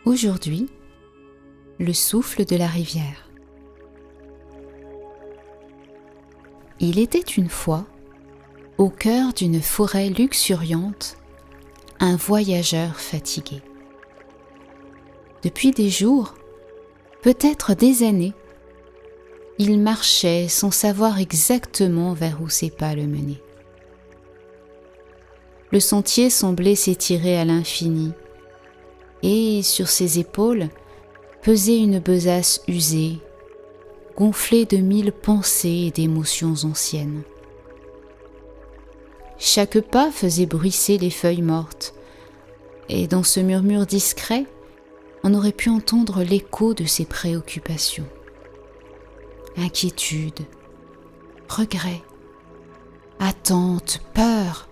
Aujourd'hui, le souffle de la rivière. Il était une fois, au cœur d'une forêt luxuriante, un voyageur fatigué. Depuis des jours, peut-être des années, il marchait sans savoir exactement vers où ses pas le menaient. Le sentier semblait s'étirer à l'infini, et sur ses épaules pesait une besace usée, gonflée de 1000 pensées et d'émotions anciennes. Chaque pas faisait bruisser les feuilles mortes, et dans ce murmure discret, on aurait pu entendre l'écho de ses préoccupations. Inquiétude, regret, attente, peur,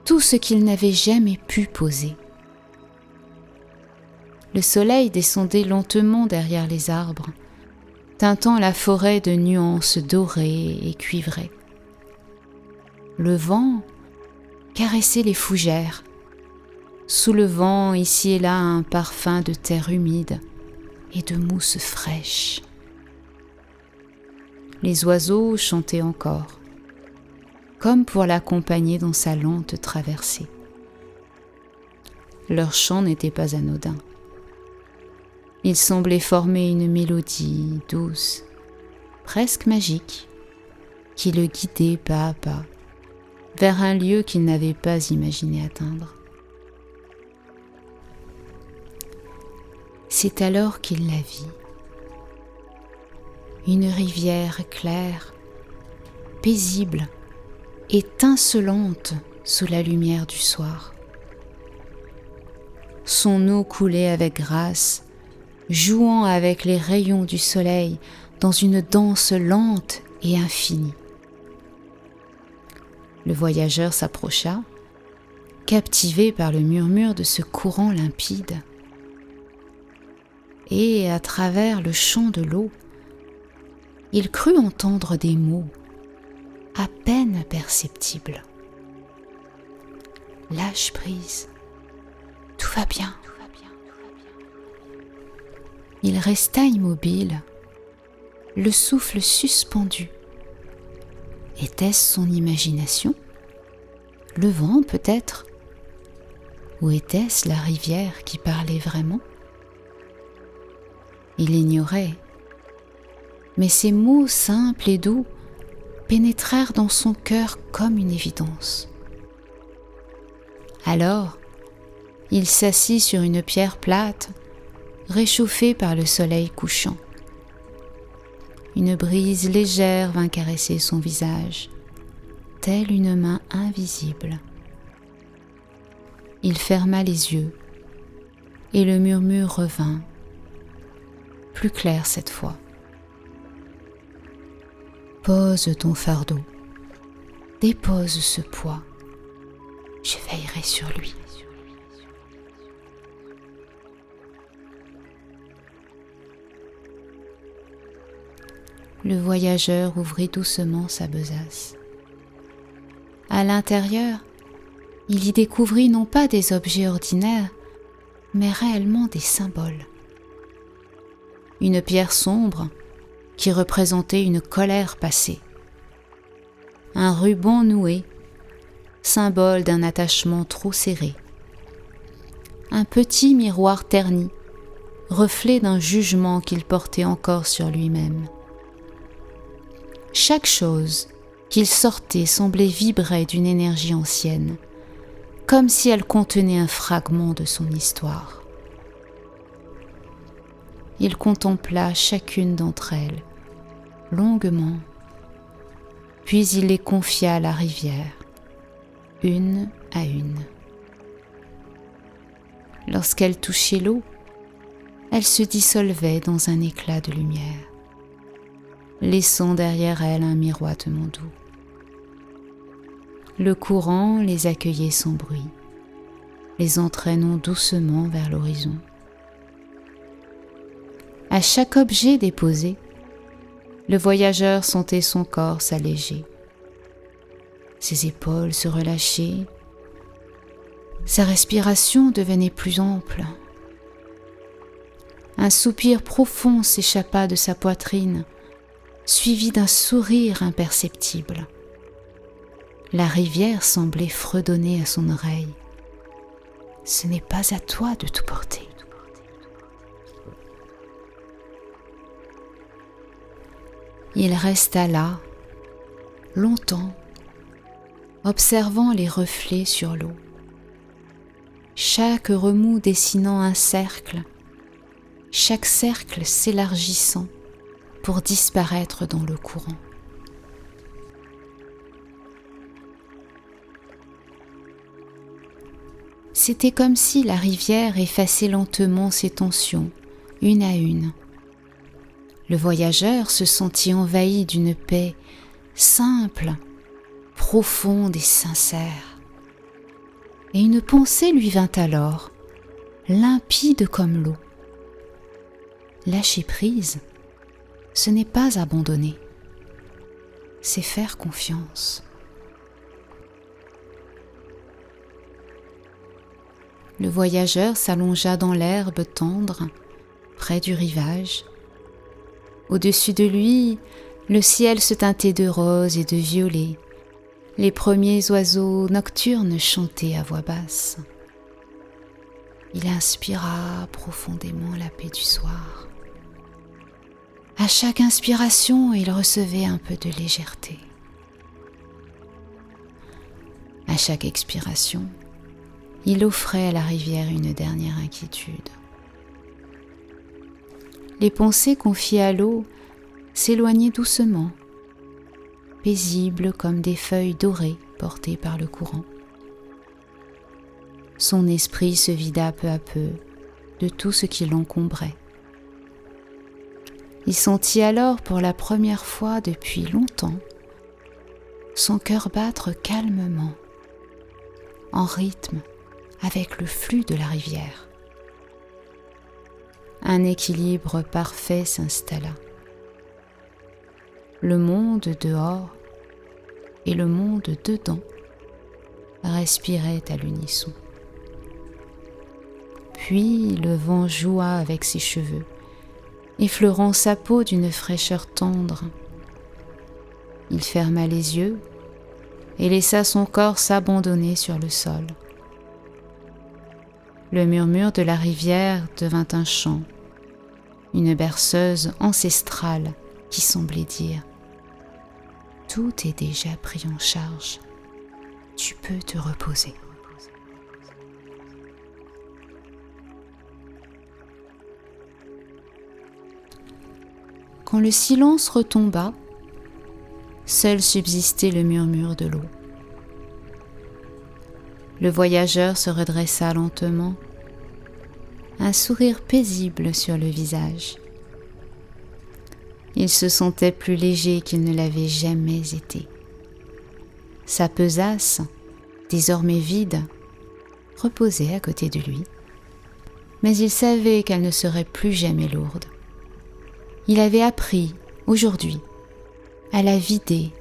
tout ce qu'il n'avait jamais pu poser. Le soleil descendait lentement derrière les arbres, teintant la forêt de nuances dorées et cuivrées. Le vent caressait les fougères, soulevant ici et là un parfum de terre humide et de mousse fraîche. Les oiseaux chantaient encore, comme pour l'accompagner dans sa lente traversée. Leur chant n'était pas anodin. Il semblait former une mélodie douce, presque magique, qui le guidait pas à pas vers un lieu qu'il n'avait pas imaginé atteindre. C'est alors qu'il la vit. Une rivière claire, paisible, étincelante sous la lumière du soir. Son eau coulait avec grâce, jouant avec les rayons du soleil dans une danse lente et infinie. Le voyageur s'approcha, captivé par le murmure de ce courant limpide. Et à travers le chant de l'eau, il crut entendre des mots à peine perceptibles. Lâche prise, tout va bien. Il resta immobile, le souffle suspendu. Était-ce son imagination? Le vent peut-être? Ou était-ce la rivière qui parlait vraiment? Il l'ignorait, mais ces mots simples et doux pénétrèrent dans son cœur comme une évidence. Alors, il s'assit sur une pierre plate, réchauffée par le soleil couchant. Une brise légère vint caresser son visage, telle une main invisible. Il ferma les yeux, et le murmure revint, plus clair cette fois. Pose ton fardeau, dépose ce poids, je veillerai sur lui. Le voyageur ouvrit doucement sa besace. À l'intérieur, il y découvrit non pas des objets ordinaires, mais réellement des symboles. Une pierre sombre qui représentait une colère passée. Un ruban noué, symbole d'un attachement trop serré. Un petit miroir terni, reflet d'un jugement qu'il portait encore sur lui-même. Chaque chose qu'il sortait semblait vibrer d'une énergie ancienne, comme si elle contenait un fragment de son histoire. Il contempla chacune d'entre elles, longuement, puis il les confia à la rivière, une à une. Lorsqu'elle touchait l'eau, elle se dissolvait dans un éclat de lumière, laissant derrière elle un miroitement doux. Le courant les accueillait sans bruit, les entraînant doucement vers l'horizon. À chaque objet déposé, le voyageur sentait son corps s'alléger. Ses épaules se relâchaient, sa respiration devenait plus ample. Un soupir profond s'échappa de sa poitrine, suivi d'un sourire imperceptible. La rivière semblait fredonner à son oreille. « Ce n'est pas à toi de tout porter. » Il resta là, longtemps, observant les reflets sur l'eau. Chaque remous dessinant un cercle, chaque cercle s'élargissant pour disparaître dans le courant. C'était comme si la rivière effaçait lentement ses tensions, une à une. Le voyageur se sentit envahi d'une paix simple, profonde et sincère. Et une pensée lui vint alors, limpide comme l'eau. Lâcher prise, ce n'est pas abandonner, c'est faire confiance. Le voyageur s'allongea dans l'herbe tendre, près du rivage. Au-dessus de lui, le ciel se teintait de rose et de violet. Les premiers oiseaux nocturnes chantaient à voix basse. Il inspira profondément la paix du soir. À chaque inspiration, il recevait un peu de légèreté. À chaque expiration, il offrait à la rivière une dernière inquiétude. Les pensées confiées à l'eau s'éloignaient doucement, paisibles comme des feuilles dorées portées par le courant. Son esprit se vida peu à peu de tout ce qui l'encombrait. Il sentit alors pour la première fois depuis longtemps son cœur battre calmement, en rythme avec le flux de la rivière. Un équilibre parfait s'installa. Le monde dehors et le monde dedans respiraient à l'unisson. Puis le vent joua avec ses cheveux, effleurant sa peau d'une fraîcheur tendre. Il ferma les yeux et laissa son corps s'abandonner sur le sol. Le murmure de la rivière devint un chant, une berceuse ancestrale qui semblait dire « Tout est déjà pris en charge, tu peux te reposer. » Quand le silence retomba, seul subsistait le murmure de l'eau. Le voyageur se redressa lentement, un sourire paisible sur le visage. Il se sentait plus léger qu'il ne l'avait jamais été. Sa pesasse, désormais vide, reposait à côté de lui, mais il savait qu'elle ne serait plus jamais lourde. Il avait appris, aujourd'hui, à la vider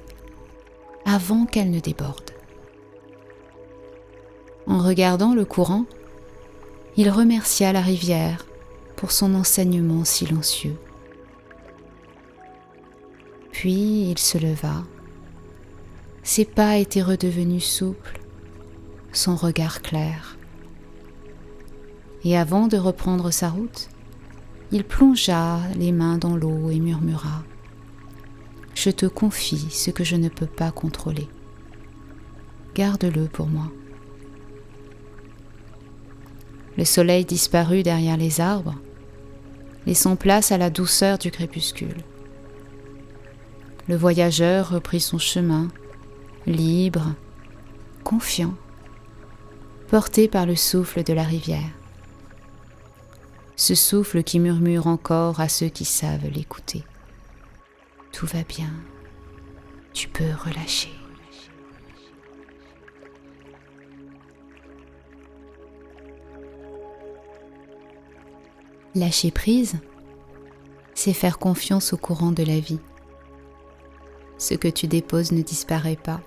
avant qu'elle ne déborde. En regardant le courant, il remercia la rivière pour son enseignement silencieux. Puis il se leva. Ses pas étaient redevenus souples, son regard clair. Et avant de reprendre sa route, il plongea les mains dans l'eau et murmura « Je te confie ce que je ne peux pas contrôler. Garde-le pour moi. » Le soleil disparut derrière les arbres, laissant place à la douceur du crépuscule. Le voyageur reprit son chemin, libre, confiant, porté par le souffle de la rivière. Ce souffle qui murmure encore à ceux qui savent l'écouter. Tout va bien, tu peux relâcher. Lâcher prise, c'est faire confiance au courant de la vie. Ce que tu déposes ne disparaît pas.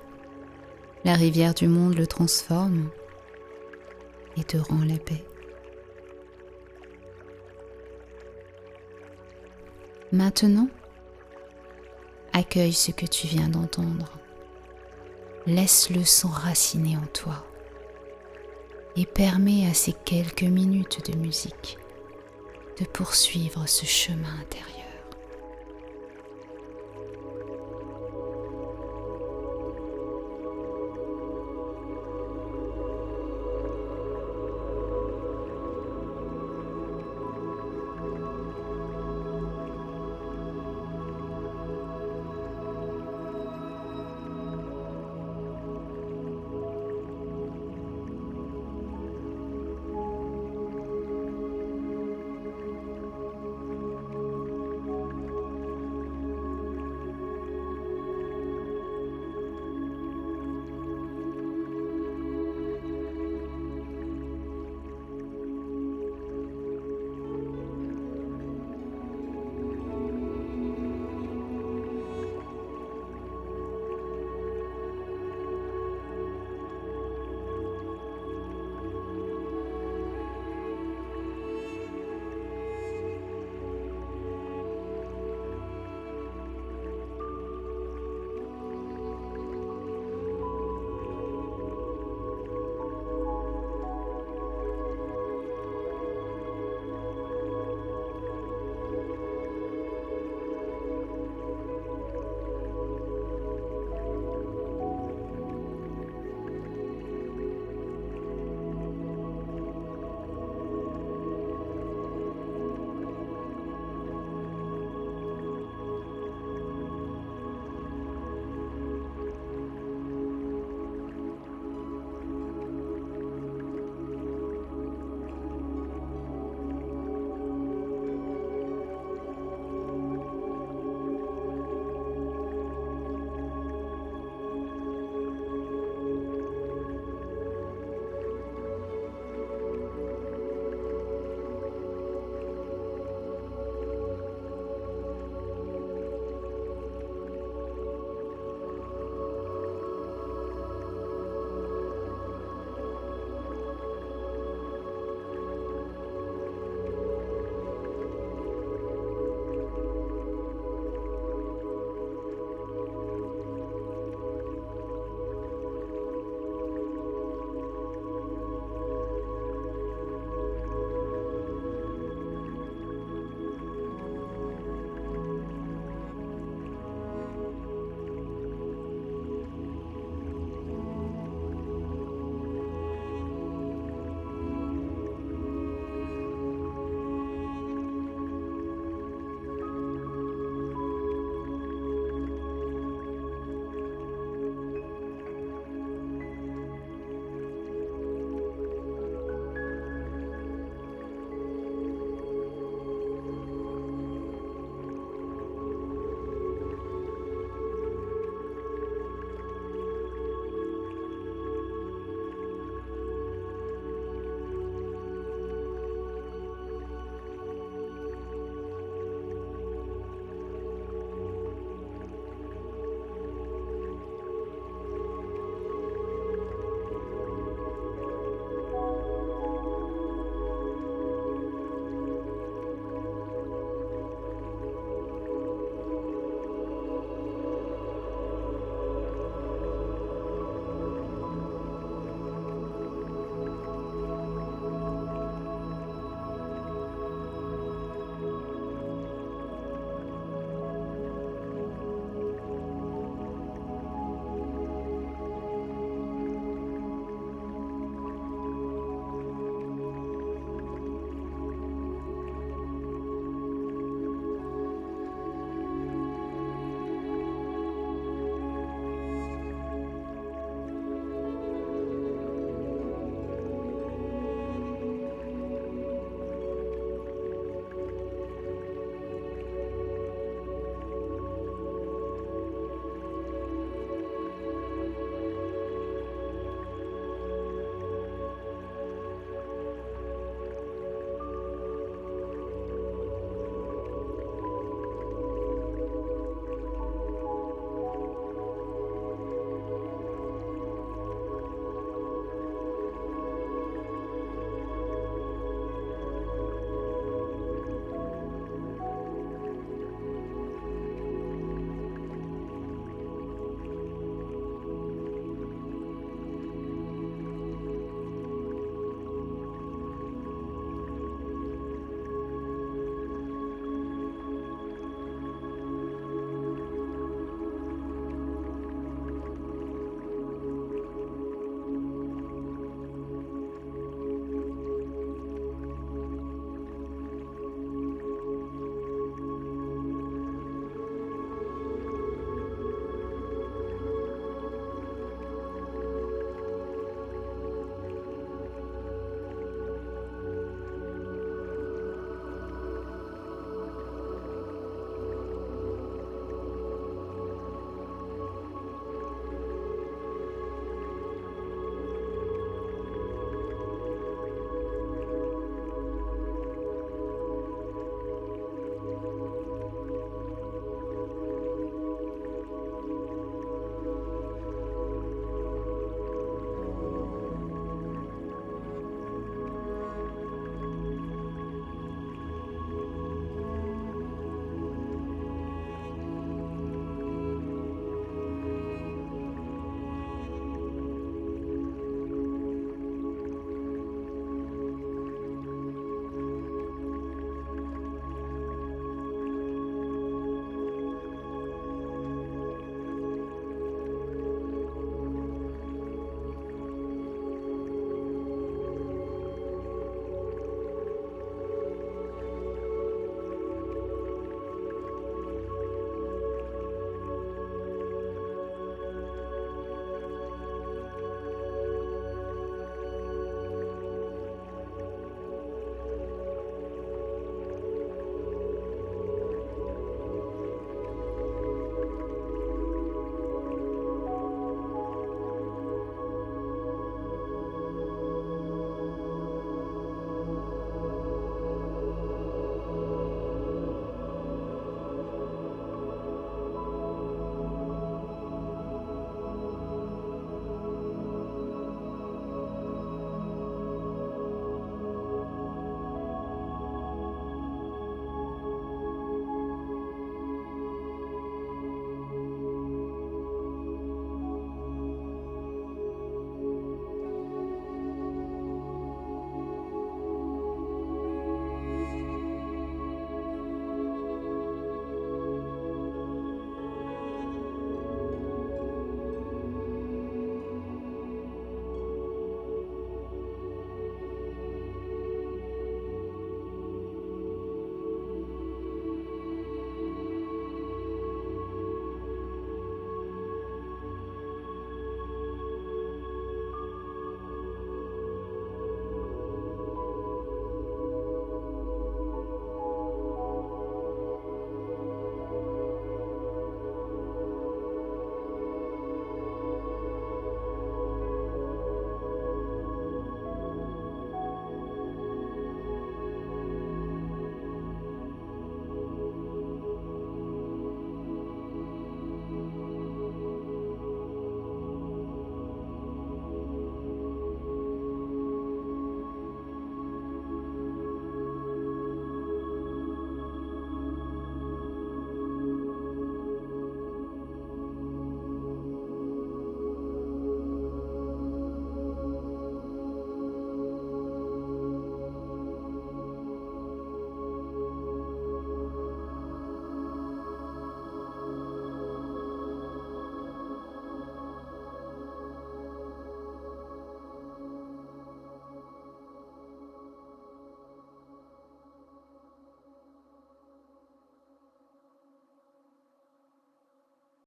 La rivière du monde le transforme et te rend la paix. Maintenant, accueille ce que tu viens d'entendre. Laisse-le s'enraciner en toi et permets à ces quelques minutes de musique de poursuivre ce chemin intérieur.